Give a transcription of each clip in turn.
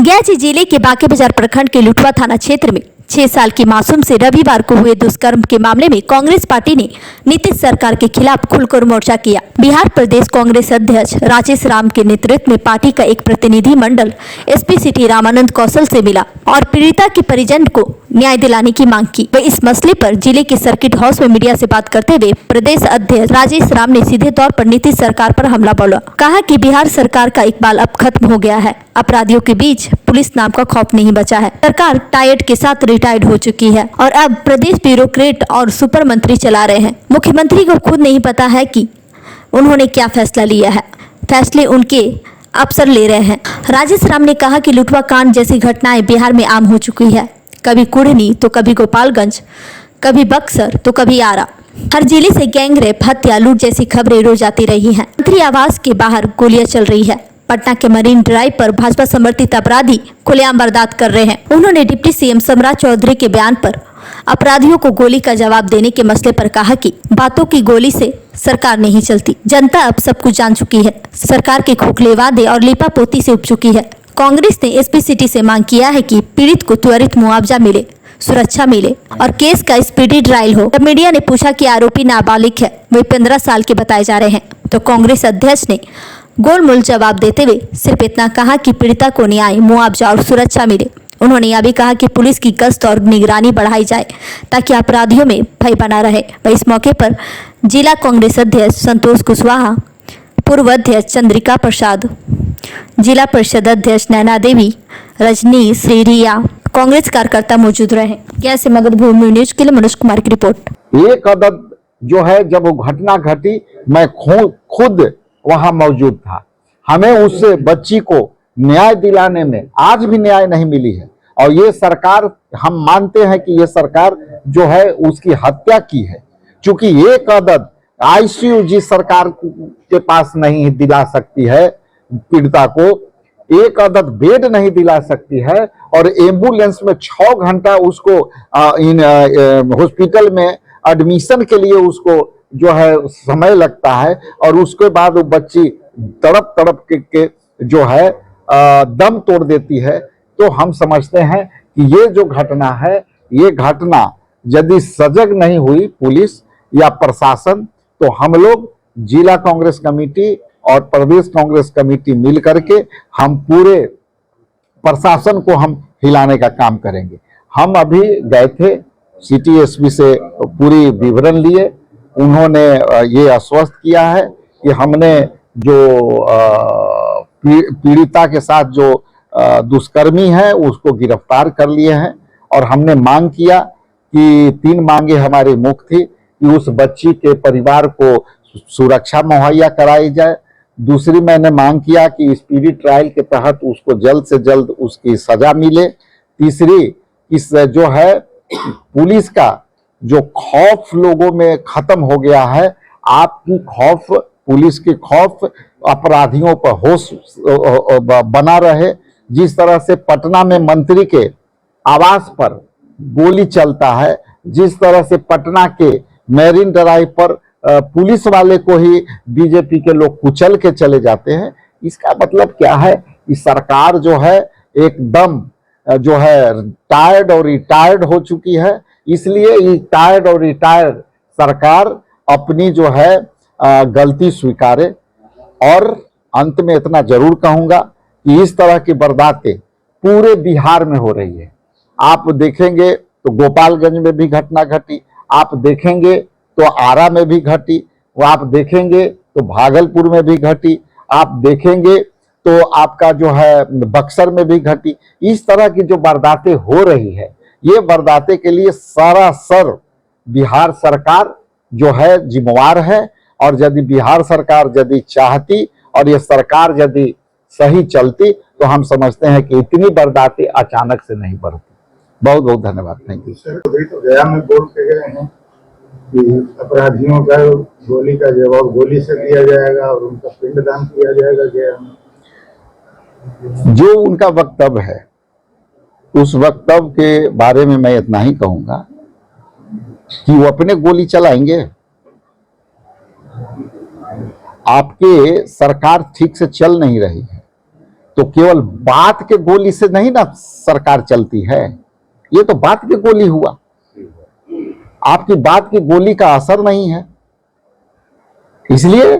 गया जिले के बांके बाजार प्रखंड के लुटवा थाना क्षेत्र में 6 साल की मासूम से रविवार को हुए दुष्कर्म के मामले में कांग्रेस पार्टी ने नीतीश सरकार के खिलाफ खुलकर मोर्चा किया। बिहार प्रदेश कांग्रेस अध्यक्ष राजेश राम के नेतृत्व में पार्टी का एक प्रतिनिधि मंडल एसपी सिटी रामानंद कौशल से मिला और पीड़िता के परिजन को न्याय दिलाने की मांग की। वह इस मसले पर जिले के सर्किट हाउस में मीडिया से बात करते हुए प्रदेश अध्यक्ष राजेश राम ने सीधे तौर पर नीतीश सरकार पर हमला बोला। कहा कि बिहार सरकार का इकबाल अब खत्म हो गया है, अपराधियों के बीच पुलिस नाम का खौफ नहीं बचा है। सरकार टायर्ड के साथ रिटायर्ड हो चुकी है और अब प्रदेश ब्यूरोक्रेट और सुपर मंत्री चला रहे हैं। मुख्यमंत्री को खुद नहीं पता है कि उन्होंने क्या फैसला लिया है, फैसले उनके अफसर ले रहे हैं। राजेश राम ने कहा कि लुटवा कांड जैसी घटनाएं बिहार में आम हो चुकी है, कभी कुढ़नी तो कभी गोपालगंज, कभी बक्सर तो कभी आरा। हर जिले से गैंगरेप, हत्या, लूट जैसी खबरें रोज आती रही हैं। मंत्री आवास के बाहर गोलियां चल रही है। पटना के मरीन ड्राइव पर भाजपा समर्थित अपराधी खुलेआम वारदात कर रहे हैं। उन्होंने डिप्टी सीएम सम्राट चौधरी के बयान पर अपराधियों को गोली का जवाब देने के मसले पर कहा कि बातों की गोली से सरकार नहीं चलती, जनता अब सब कुछ जान चुकी है। सरकार के खोखले वादे और लीपापोती से उब चुकी है। कांग्रेस ने एसपी सिटी से मांग किया है कि पीड़ित को त्वरित मुआवजा मिले, सुरक्षा मिले और केस का स्पीडी ट्रायल हो। जब मीडिया ने पूछा कि आरोपी नाबालिग है, वे 15 साल के बताए जा रहे हैं, तो कांग्रेस अध्यक्ष ने गोलमोल जवाब देते हुए सिर्फ इतना कहा कि पीड़िता को न्याय, मुआवजा और सुरक्षा मिले। उन्होंने यह भी कहा कि पुलिस की गश्त और निगरानी बढ़ाई जाए ताकि अपराधियों में भय बना रहे। वह इस मौके पर जिला कांग्रेस अध्यक्ष संतोष कुशवाहा, पूर्व अध्यक्ष चंद्रिका प्रसाद, जिला परिषद अध्यक्ष नैना देवी, रजनी श्रीरिया, कांग्रेस कार्यकर्ता मौजूद रहे। क्या से मगध भूमि न्यूज के लिए मनोज कुमार की रिपोर्ट। एक अदद जो है, जब वो घटना घटी मैं खुद वहां मौजूद था। हमें उस बच्ची को न्याय दिलाने में आज भी न्याय नहीं मिली है और ये सरकार, हम मानते हैं कि ये सरकार जो है उसकी हत्या की है। क्योंकि एक अदद आईसीयू जिस सरकार के पास नहीं दिला सकती है पीड़िता को, एक अदद बेड नहीं दिला सकती है और एम्बुलेंस में 6 घंटा उसको हॉस्पिटल में एडमिशन के लिए उसको जो है समय लगता है और उसके बाद वो बच्ची तड़प तड़प के जो है दम तोड़ देती है। तो हम समझते हैं कि ये जो घटना है, ये घटना यदि सजग नहीं हुई पुलिस या प्रशासन, तो हम लोग जिला कांग्रेस कमेटी और प्रदेश कांग्रेस कमेटी मिल करके हम पूरे प्रशासन को हम हिलाने का काम करेंगे। हम अभी गए थे सिटी एसपी से, पूरी विवरण लिए। उन्होंने ये आश्वस्त किया है कि हमने जो पीड़िता के साथ जो दुष्कर्मी है उसको गिरफ्तार कर लिए हैं और हमने मांग किया कि 3 मांगे हमारी मुख्य थी कि उस बच्ची के परिवार को सुरक्षा मुहैया कराई जाए। दूसरी मैंने मांग किया कि स्पीडी ट्रायल के तहत उसको जल्द से जल्द उसकी सजा मिले। तीसरी, इस जो है पुलिस का जो खौफ लोगों में खत्म हो गया है, आपकी खौफ, पुलिस की खौफ अपराधियों पर होश बना रहे। जिस तरह से पटना में मंत्री के आवास पर गोली चलता है, जिस तरह से पटना के मैरीन ड्राइव पर पुलिस वाले को ही बीजेपी के लोग कुचल के चले जाते हैं, इसका मतलब क्या है कि सरकार जो है एकदम जो है टायर्ड और रिटायर्ड हो चुकी है। इसलिए टायर्ड और रिटायर्ड सरकार अपनी जो है गलती स्वीकारे। और अंत में इतना जरूर कहूंगा कि इस तरह की वारदातें पूरे बिहार में हो रही है। आप देखेंगे तो गोपालगंज में भी घटना घटी, आप देखेंगे तो आरा में भी घटी, आप देखेंगे तो भागलपुर में भी घटी, आप देखेंगे तो आपका जो है बक्सर में भी घटी। इस तरह की जो वारदातें हो रही है, ये वारदातें के लिए सरासर बिहार सरकार जो है जिम्मेवार है। और यदि बिहार सरकार यदि चाहती और ये सरकार यदि सही चलती तो हम समझते हैं कि इतनी वारदातें अचानक से नहीं बढ़ती। बहुत बहुत धन्यवाद। Thank you. सर, अभी तो गया में बोल के गए हैं कि अपराधियों का गोली का जवाब गोली से दिया जाएगा और उनका पिंडदान किया जाएगा। गया में जो उनका वक्तव्य है, उस वक्तव्य के बारे में मैं इतना ही कहूंगा कि वो अपने गोली चलाएंगे। आपके सरकार ठीक से चल नहीं रही है तो केवल बात के गोली से नहीं ना सरकार चलती है, ये तो बात की गोली हुआ। आपकी बात की गोली का असर नहीं है, इसलिए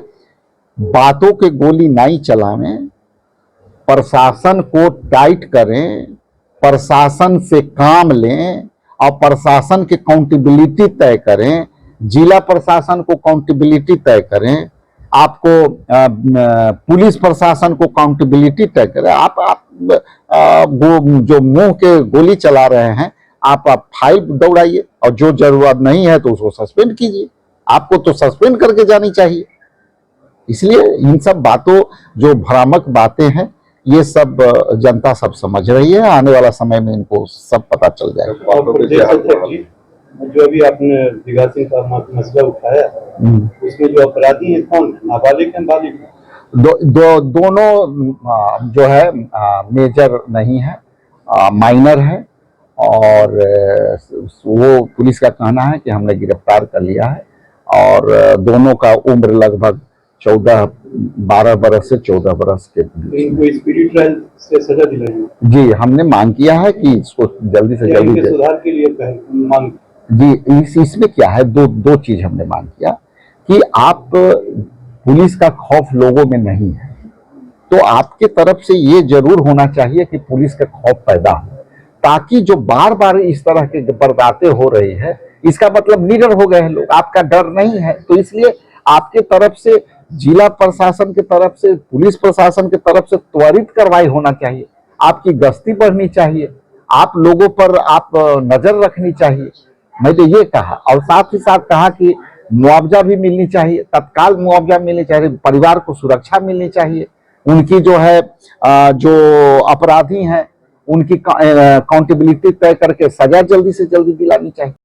बातों के गोली नहीं चलावें, प्रशासन को टाइट करें, प्रशासन से काम लें और प्रशासन की काउंटेबिलिटी तय करें, जिला प्रशासन को काउंटेबिलिटी तय करें, आपको पुलिस प्रशासन को काउंटेबिलिटी तय करें। आप जो मुंह के गोली चला रहे हैं आप फाइल दौड़ाइए और जो जरूरत नहीं है तो उसको सस्पेंड कीजिए। आपको तो सस्पेंड करके जानी चाहिए। इसलिए इन सब बातों, जो भ्रामक बातें हैं, ये सब जनता सब समझ रही है। आने वाला समय में इनको सब पता चल जाएगा। और प्रदेश अध्यक्ष जी, जो अभी आपने दिघा सिंह का मसला उठाया, उसमें जो अपराधी है कौन है, नाबालिग है बालिग है? दोनों जो है मेजर नहीं है, माइनर है। और वो पुलिस का कहना है कि हमने गिरफ्तार कर लिया है और दोनों का उम्र लगभग 12 बरस से 14 बरस के बीच। इनको स्पीडी ट्रायल से सजा दिलाई? जी, हमने मांग किया है कि इसको जल्दी से जल्दी सुधार के लिए मांग। जी, इसमें क्या है, दो चीज हमने मांग किया कि आप, पुलिस का खौफ लोगों में नहीं है, तो आपके तरफ से ये जरूर होना चाहिए कि पुलिस का खौफ पैदा हो, ताकि जो बार बार इस तरह के बर्बादें हो रही है, इसका मतलब निडर हो गए हैं लोग, आपका डर नहीं है। तो इसलिए आपके तरफ से, जिला प्रशासन की तरफ से, पुलिस प्रशासन की तरफ से त्वरित कार्रवाई होना चाहिए। आपकी गश्ती बढ़नी चाहिए, आप लोगों पर आप नजर रखनी चाहिए। मैंने ये कहा और साथ ही साथ कहा कि मुआवजा भी मिलनी चाहिए, तत्काल मुआवजा मिलनी चाहिए, परिवार को सुरक्षा मिलनी चाहिए, उनकी जो है जो अपराधी हैं उनकी काउंटेबिलिटी तय करके सजा जल्दी से जल्दी दिलानी चाहिए।